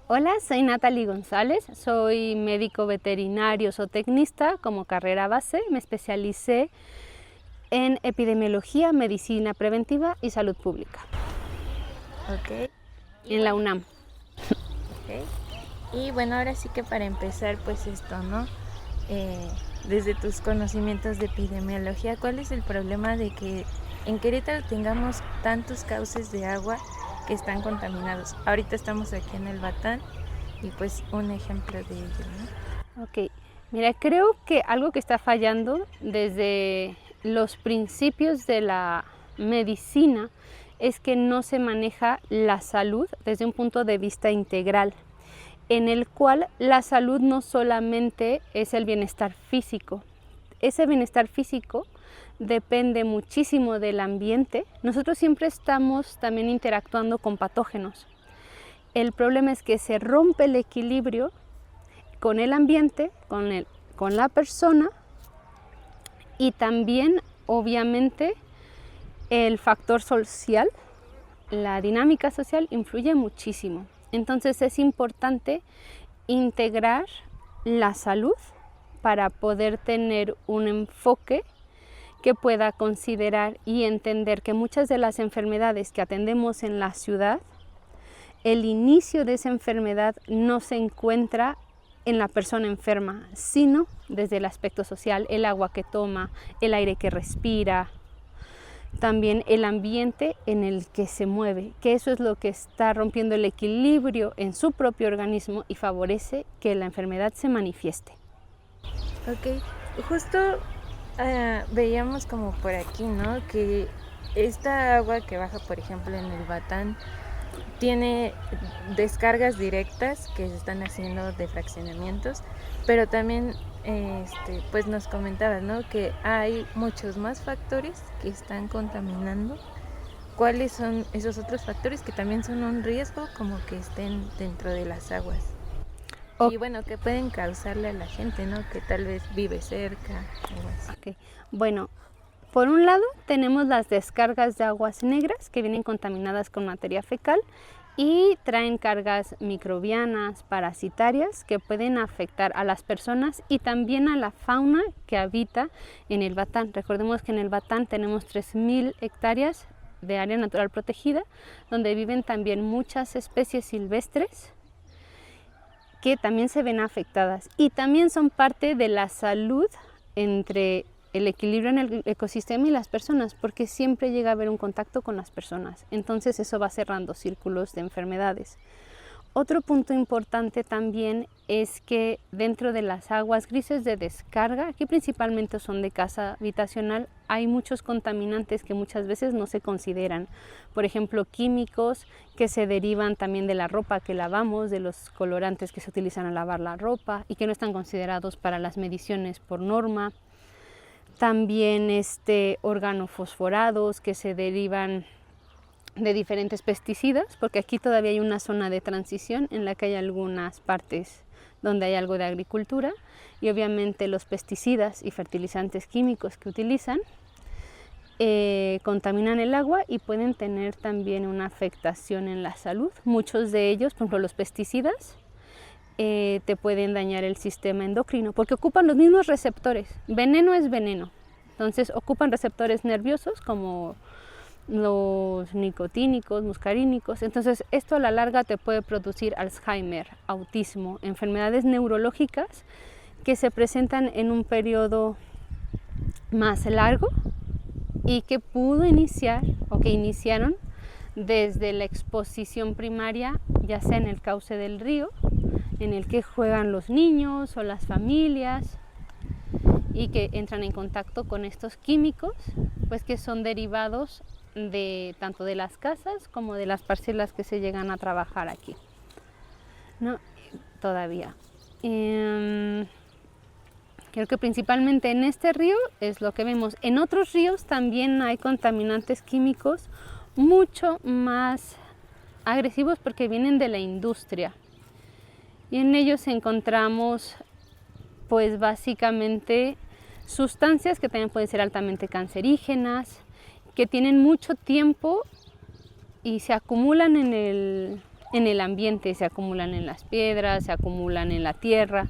Hola, soy Natalie González, soy médico veterinario zootecnista como carrera base. Me especialicé en epidemiología, medicina preventiva y salud pública. Ok. En la UNAM. Ok. Y bueno, ahora sí que para empezar, pues esto, ¿no? Desde tus conocimientos de epidemiología, ¿cuál es el problema de que en Querétaro tengamos tantos cauces de agua que están contaminados? Ahorita estamos aquí en el Batán y pues un ejemplo de ello, ¿no? Ok, mira, creo que algo que está fallando desde los principios de la medicina es que no se maneja la salud desde un punto de vista integral, en el cual la salud no solamente es el bienestar físico. Ese bienestar físico depende muchísimo del ambiente. Nosotros siempre estamos también interactuando con patógenos. El problema es que se rompe el equilibrio con el ambiente, con la persona, y también obviamente el factor social, la dinámica social influye muchísimo. Entonces es importante integrar la salud para poder tener un enfoque que pueda considerar y entender que muchas de las enfermedades que atendemos en la ciudad, el inicio de esa enfermedad no se encuentra en la persona enferma, sino desde el aspecto social, el agua que toma, el aire que respira, también el ambiente en el que se mueve, que eso es lo que está rompiendo el equilibrio en su propio organismo y favorece que la enfermedad se manifieste. Ok, justo veíamos como por aquí, ¿no? Que esta agua que baja, por ejemplo, en el Batán, tiene descargas directas que se están haciendo de fraccionamientos, pero también pues nos comentabas, ¿no? Que hay muchos más factores que están contaminando. ¿Cuáles son esos otros factores que también son un riesgo como que estén dentro de las aguas? O- Y bueno, que pueden causarle a la gente, ¿no? Que tal vez vive cerca o así. ok. Bueno, por un lado tenemos las descargas de aguas negras que vienen contaminadas con materia fecal y traen cargas microbianas, parasitarias que pueden afectar a las personas y también a la fauna que habita en el Batán. Recordemos que en el Batán tenemos 3.000 hectáreas de área natural protegida, donde viven también muchas especies silvestres que también se ven afectadas y también son parte de la salud entre el equilibrio en el ecosistema y las personas, porque siempre llega a haber un contacto con las personas. Entonces eso va cerrando círculos de enfermedades. Otro punto importante también es que dentro de las aguas grises de descarga, que principalmente son de casa habitacional, hay muchos contaminantes que muchas veces no se consideran. Por ejemplo, químicos que se derivan también de la ropa que lavamos, de los colorantes que se utilizan al lavar la ropa y que no están considerados para las mediciones por norma. También organofosforados que se derivan de diferentes pesticidas, porque aquí todavía hay una zona de transición en la que hay algunas partes donde hay algo de agricultura y obviamente los pesticidas y fertilizantes químicos que utilizan contaminan el agua y pueden tener también una afectación en la salud. Muchos de ellos, por ejemplo los pesticidas, te pueden dañar el sistema endocrino porque ocupan los mismos receptores. Veneno es veneno, entonces ocupan receptores nerviosos como los nicotínicos, muscarínicos. Entonces esto a la larga te puede producir Alzheimer, autismo, enfermedades neurológicas que se presentan en un periodo más largo y que pudo iniciar o que iniciaron desde la exposición primaria, ya sea en el cauce del río, en el que juegan los niños o las familias y que entran en contacto con estos químicos, pues que son derivados de tanto de las casas como de las parcelas que se llegan a trabajar aquí, ¿no? Todavía. Creo que principalmente en este río es lo que vemos. En otros ríos también hay contaminantes químicos mucho más agresivos porque vienen de la industria. Y en ellos encontramos pues básicamente sustancias que también pueden ser altamente cancerígenas, que tienen mucho tiempo y se acumulan en en el ambiente, se acumulan en las piedras, se acumulan en la tierra.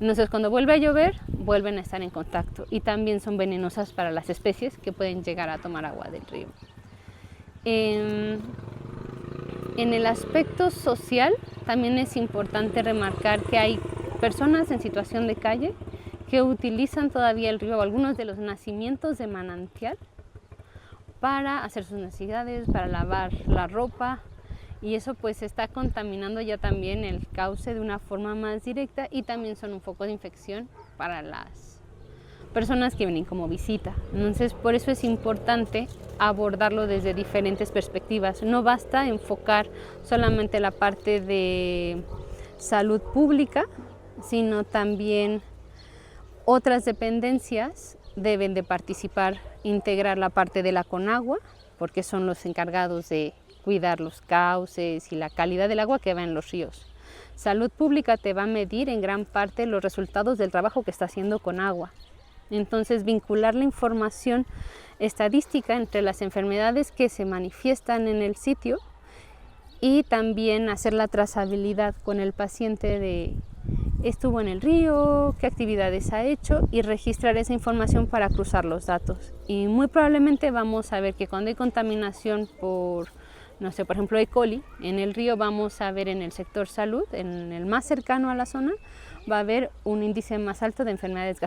Entonces cuando vuelve a llover, vuelven a estar en contacto y también son venenosas para las especies que pueden llegar a tomar agua del río. En el aspecto social también es importante remarcar que hay personas en situación de calle que utilizan todavía el río o algunos de los nacimientos de manantial para hacer sus necesidades, para lavar la ropa, y eso pues está contaminando ya también el cauce de una forma más directa y también son un foco de infección para las personas que vienen como visita. Entonces por eso es importante abordarlo desde diferentes perspectivas. No basta enfocar solamente la parte de salud pública, sino también otras dependencias deben de participar, integrar la parte de la Conagua, porque son los encargados de cuidar los cauces y la calidad del agua que va en los ríos. Salud Pública te va a medir en gran parte los resultados del trabajo que está haciendo Conagua. Entonces, vincular la información estadística entre las enfermedades que se manifiestan en el sitio y también hacer la trazabilidad con el paciente de estuvo en el río, qué actividades ha hecho y registrar esa información para cruzar los datos. Y muy probablemente vamos a ver que cuando hay contaminación por, no sé, por ejemplo, E. coli, en el río vamos a ver en el sector salud, en el más cercano a la zona, va a haber un índice más alto de enfermedades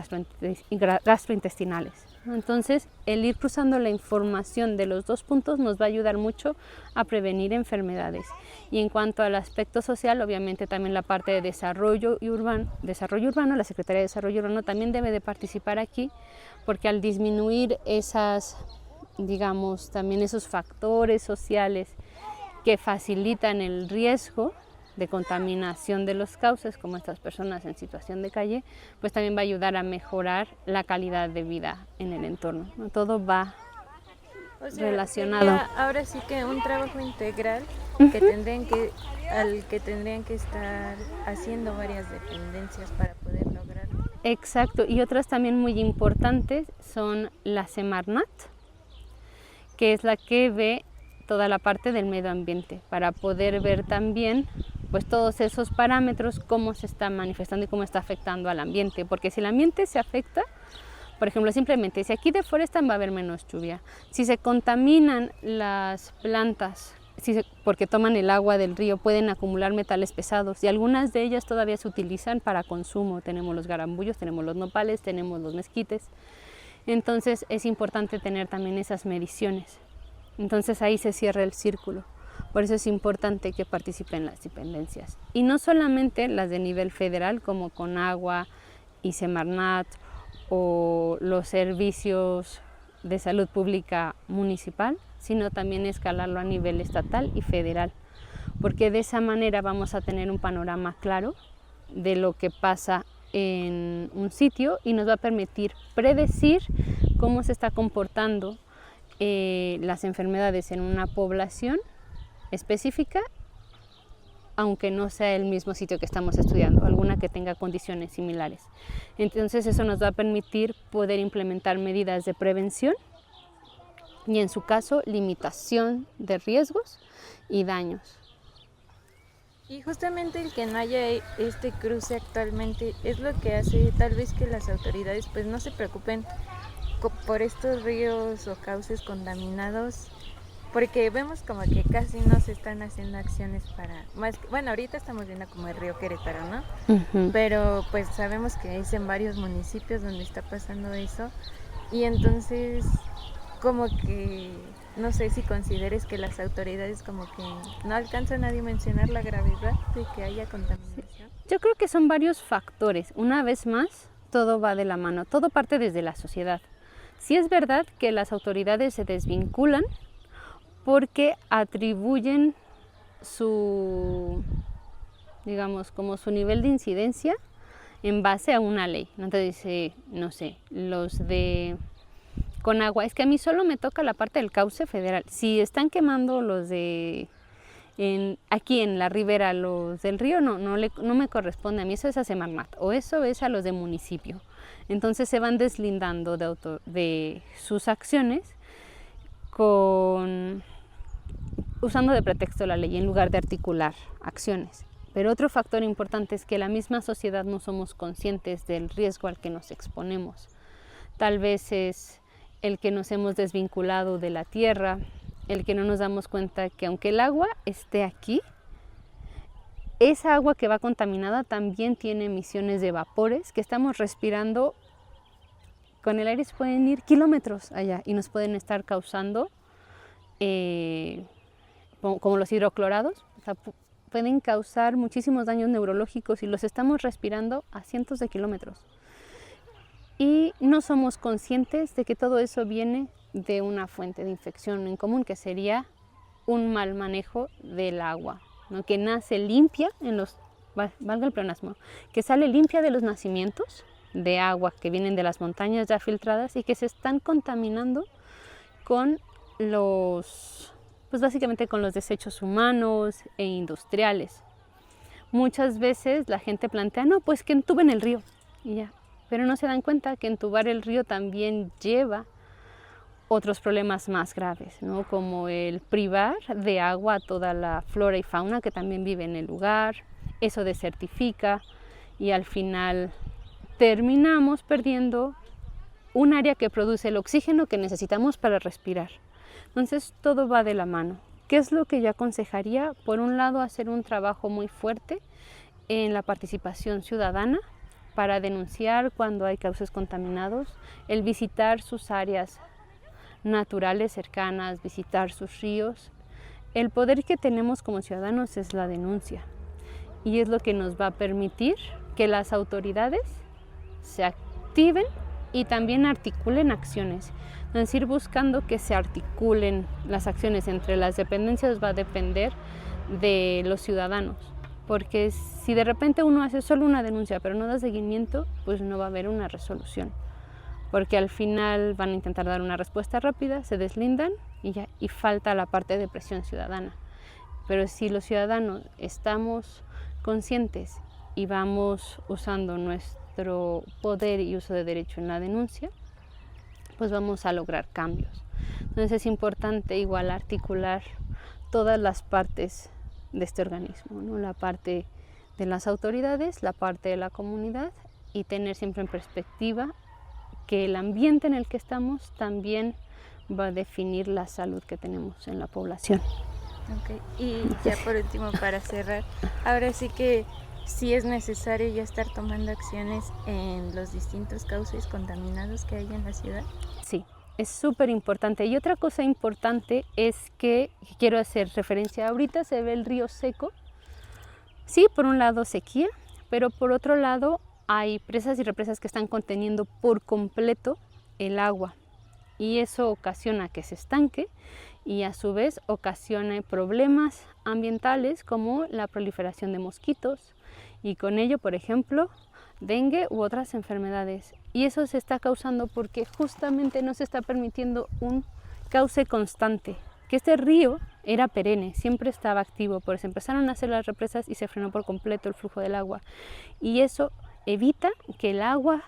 gastrointestinales. Entonces, el ir cruzando la información de los dos puntos nos va a ayudar mucho a prevenir enfermedades. Y en cuanto al aspecto social, obviamente también la parte de desarrollo urbano, la Secretaría de Desarrollo Urbano también debe de participar aquí, porque al disminuir esas, digamos, también esos factores sociales que facilitan el riesgo de contaminación de los cauces, como estas personas en situación de calle, pues también va a ayudar a mejorar la calidad de vida en el entorno, ¿no? Todo va relacionado. Ahora sí que un trabajo integral que tendrían que estar haciendo varias dependencias para poder lograrlo. Exacto, y otras también muy importantes son la Semarnat, que es la que ve toda la parte del medio ambiente, para poder ver también pues todos esos parámetros, cómo se está manifestando y cómo está afectando al ambiente, porque si el ambiente se afecta, por ejemplo, simplemente si aquí deforestan va a haber menos lluvia, si se contaminan las plantas, porque toman el agua del río, pueden acumular metales pesados y algunas de ellas todavía se utilizan para consumo, tenemos los garambullos, tenemos los nopales, tenemos los mezquites, entonces es importante tener también esas mediciones. Entonces ahí se cierra el círculo. Por eso es importante que participen las dependencias. Y no solamente las de nivel federal, como Conagua y Semarnat, o los servicios de salud pública municipal, sino también escalarlo a nivel estatal y federal. Porque de esa manera vamos a tener un panorama claro de lo que pasa en un sitio y nos va a permitir predecir cómo se está comportando las enfermedades en una población específica, aunque no sea el mismo sitio que estamos estudiando, alguna que tenga condiciones similares. Entonces eso nos va a permitir poder implementar medidas de prevención y en su caso limitación de riesgos y daños. Y justamente el que no haya este cruce actualmente es lo que hace tal vez que las autoridades pues no se preocupen por estos ríos o cauces contaminados, porque vemos como que casi no se están haciendo acciones para más. Bueno, ahorita estamos viendo como el río Querétaro, ¿no? Pero pues sabemos que es en varios municipios donde está pasando eso, y entonces como que no sé si consideres que las autoridades como que no alcanzan a dimensionar la gravedad de que haya contaminación. Yo creo que son varios factores. Una vez más, todo va de la mano, todo parte desde la sociedad. Sí es verdad que las autoridades se desvinculan porque atribuyen su, digamos, como su nivel de incidencia en base a una ley. Entonces dice, no sé, los de Conagua, es que a mí solo me toca la parte del cauce federal. Si están quemando los de aquí en la ribera, los del río, no me corresponde a mí, eso es a Semarnat o eso es a los de municipio. Entonces se van deslindando de sus acciones usando de pretexto la ley en lugar de articular acciones. Pero otro factor importante es que la misma sociedad no somos conscientes del riesgo al que nos exponemos. Tal vez es el que nos hemos desvinculado de la tierra, el que no nos damos cuenta que aunque el agua esté aquí, esa agua que va contaminada también tiene emisiones de vapores que estamos respirando. Con el aire se pueden ir kilómetros allá y nos pueden estar causando, como los hidroclorados, o sea, pueden causar muchísimos daños neurológicos y los estamos respirando a cientos de kilómetros. Y no somos conscientes de que todo eso viene de una fuente de infección en común, que sería un mal manejo del agua, ¿no? Que nace limpia, valga el pleonasmo, que sale limpia de los nacimientos de agua que vienen de las montañas ya filtradas y que se están contaminando con pues básicamente con los desechos humanos e industriales. Muchas veces la gente plantea, no, pues que entuben el río y ya. Pero no se dan cuenta que entubar el río también lleva otros problemas más graves, ¿no? Como el privar de agua a toda la flora y fauna que también vive en el lugar. Eso desertifica y al final terminamos perdiendo un área que produce el oxígeno que necesitamos para respirar. Entonces todo va de la mano. ¿Qué es lo que yo aconsejaría? Por un lado, hacer un trabajo muy fuerte en la participación ciudadana para denunciar cuando hay cauces contaminados, el visitar sus áreas naturales cercanas, visitar sus ríos. El poder que tenemos como ciudadanos es la denuncia y es lo que nos va a permitir que las autoridades se activen y también articulen acciones. Es decir, buscando que se articulen las acciones entre las dependencias va a depender de los ciudadanos. Porque si de repente uno hace solo una denuncia pero no da seguimiento, pues no va a haber una resolución. Porque al final van a intentar dar una respuesta rápida, se deslindan y falta la parte de presión ciudadana. Pero si los ciudadanos estamos conscientes y vamos usando nuestro poder y uso de derecho en la denuncia, pues vamos a lograr cambios. Entonces es importante igual articular todas las partes de este organismo, ¿no? La parte de las autoridades, la parte de la comunidad y tener siempre en perspectiva que el ambiente en el que estamos también va a definir la salud que tenemos en la población. Okay. Y ya por último, para cerrar, ahora sí que sí es necesario ya estar tomando acciones en los distintos cauces contaminados que hay en la ciudad. Sí. Es súper importante. Y otra cosa importante es que quiero hacer referencia. Ahorita se ve el río seco. Sí, por un lado sequía, pero por otro lado hay presas y represas que están conteniendo por completo el agua. Y eso ocasiona que se estanque y a su vez ocasiona problemas ambientales como la proliferación de mosquitos y con ello, por ejemplo, dengue u otras enfermedades. Y eso se está causando porque justamente no se está permitiendo un cauce constante. Que este río era perenne, siempre estaba activo, por eso empezaron a hacer las represas y se frenó por completo el flujo del agua. Y eso evita que el agua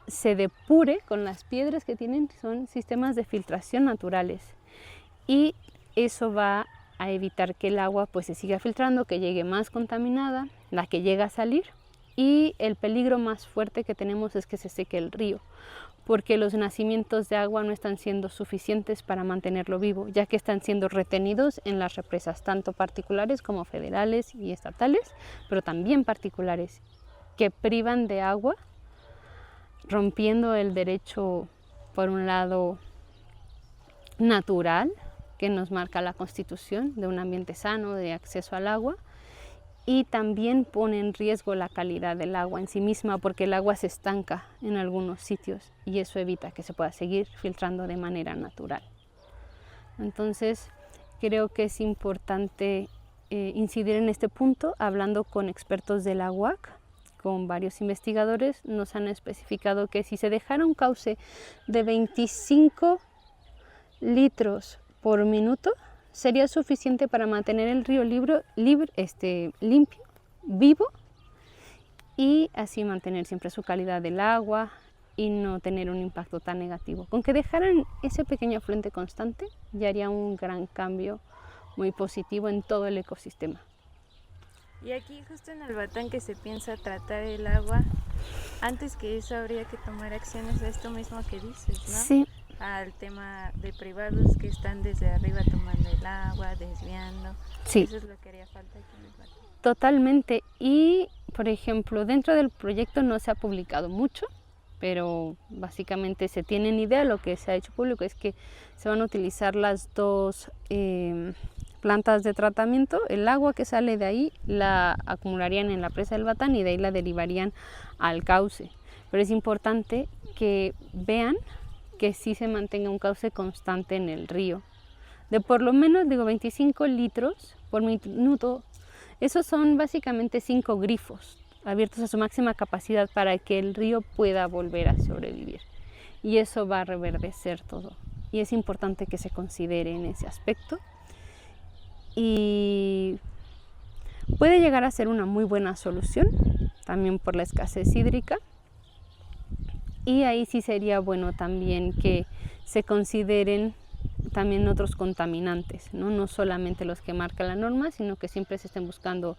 se depure con las piedras que tienen, son sistemas de filtración naturales. Y eso va a evitar que el agua pues se siga filtrando, que llegue más contaminada, la que llega a salir. Y el peligro más fuerte que tenemos es que se seque el río, porque los nacimientos de agua no están siendo suficientes para mantenerlo vivo, ya que están siendo retenidos en las represas, tanto particulares como federales y estatales, pero también particulares, que privan de agua, rompiendo el derecho, por un lado, natural, que nos marca la Constitución, de un ambiente sano, de acceso al agua, y también pone en riesgo la calidad del agua en sí misma porque el agua se estanca en algunos sitios y eso evita que se pueda seguir filtrando de manera natural. Entonces creo que es importante incidir en este punto hablando con expertos de la UAC, con varios investigadores. Nos han especificado que si se dejara un cauce de 25 litros por minuto sería suficiente para mantener el río limpio, vivo y así mantener siempre su calidad del agua y no tener un impacto tan negativo. Con que dejaran ese pequeño afluente constante ya haría un gran cambio muy positivo en todo el ecosistema. Y aquí justo en el Batán que se piensa tratar el agua, antes que eso habría que tomar acciones a esto mismo que dices, ¿no? Sí. Al tema de privados que están desde arriba tomando el agua, desviando. Sí. Eso es lo que haría falta aquí en el Batán. Totalmente. Y, por ejemplo, dentro del proyecto no se ha publicado mucho, pero básicamente se tienen idea. Lo que se ha hecho público es que se van a utilizar las dos plantas de tratamiento. El agua que sale de ahí la acumularían en la presa del Batán y de ahí la derivarían al cauce. Pero es importante que vean que sí se mantenga un cauce constante en el río, de por lo menos 25 litros por minuto. Esos son básicamente 5 grifos abiertos a su máxima capacidad para que el río pueda volver a sobrevivir. Y eso va a reverdecer todo. Y es importante que se considere en ese aspecto. Y puede llegar a ser una muy buena solución, también por la escasez hídrica. Y ahí sí sería bueno también que se consideren también otros contaminantes, ¿no? No solamente los que marca la norma, sino que siempre se estén buscando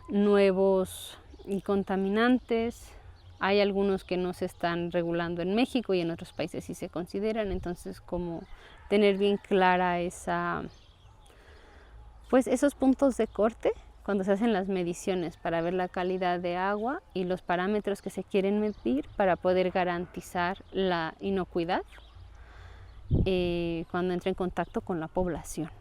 nuevos contaminantes. Hay algunos que no se están regulando en México y en otros países sí se consideran, entonces como tener bien clara esos puntos de corte cuando se hacen las mediciones para ver la calidad de agua y los parámetros que se quieren medir para poder garantizar la inocuidad cuando entre en contacto con la población.